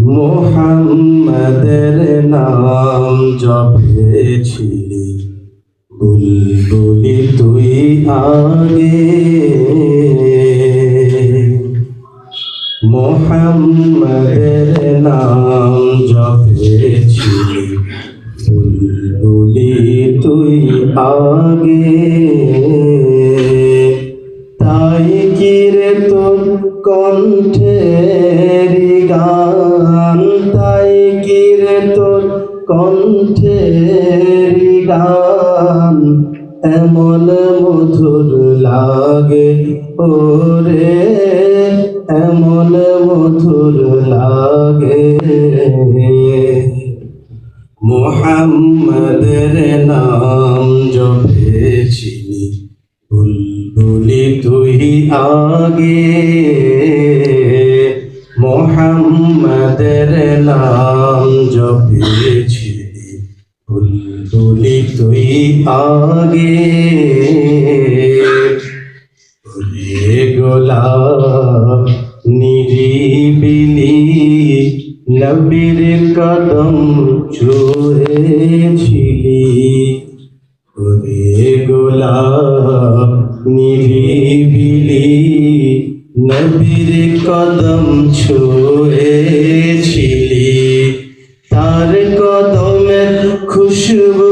মোহাম্মদের নাম জপেছিলি বুলবুলি তুই আগে, মোহাম্মদের নাম জপেছিলি বুলবুলি তুই আগে। তাই কি রে তোর কণ্ঠের গান, তাই কি রে তোর কণ্ঠের গান এমন মধুর লাগে ওরে, এমন মধুর লাগে। মোহাম্মদের নাম জপেছিলি বুলবুলি তুই আগে, মোহাম্মদের নাম জপেছিলি বুলবুলি তুই আগে। ওরে গোলাপ নিরিবিলি নবীর কদম ছুঁয়েছিলি, ওরে গোলাপ নিরিবিলি নবীর কদম ছুঁয়েছিলি। তার কদমের খুশবু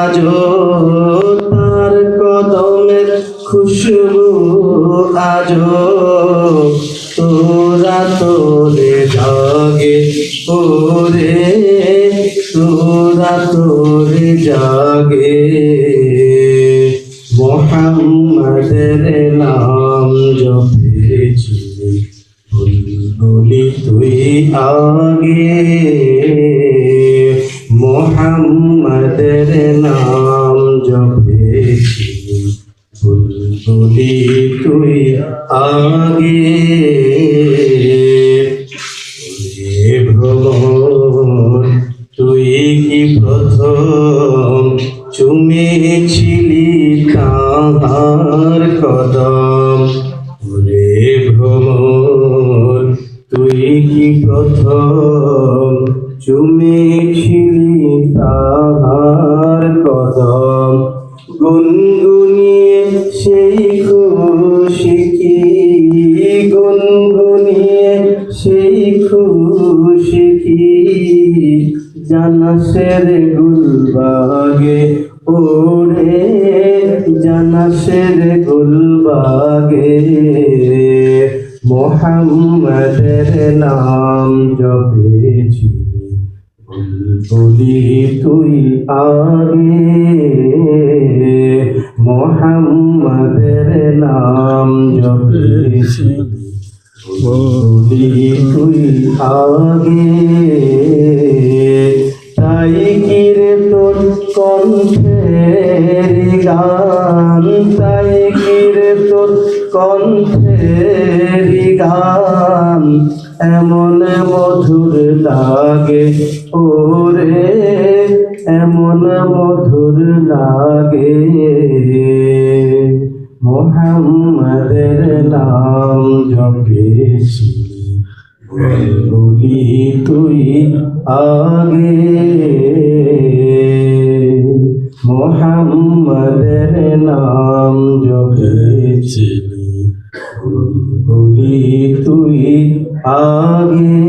আজো, তার কদমের খুশবু আজো তোরা তোরে জাগে ওরে, তোরা তোরে জাগে। মোহাম্মদের নাম জপেছিলি বুলবুলি তুই আগে, মোহাম্মদের নাম জপেছিলি বুলবুলি তুই আগে। ভ্রমর তুই কি প্রথম চুমেছিলি তাহার কদম, ওরে ভ্রমর তুই কি প্রথম চুমেছিলি তাহার কদম। গুনগুনিয়ে সেই খুশি কি, গুনগুনিয়ে সেই খুশি কি জানাসের গুলবাগে ওরে, জানাসের গুলবাগে। মোহাম্মদের নাম জপেছিলি বুলবুলি তুই আগে, মোহাম্মদের নাম জপেছিলি বুলবুলি তুই আগে। তাই কি রে তোর কণ্ঠের গান, তাই কি রে তোর কণ্ঠের গান এমন মধুর লাগে ওরে, এমন মধুর লাগে। মোহাম্মদের নাম জপেছিলি বুলবুলি তুই আগে, মোহাম্মদের নাম জপেছিলি বুলবুলি তুই আগে।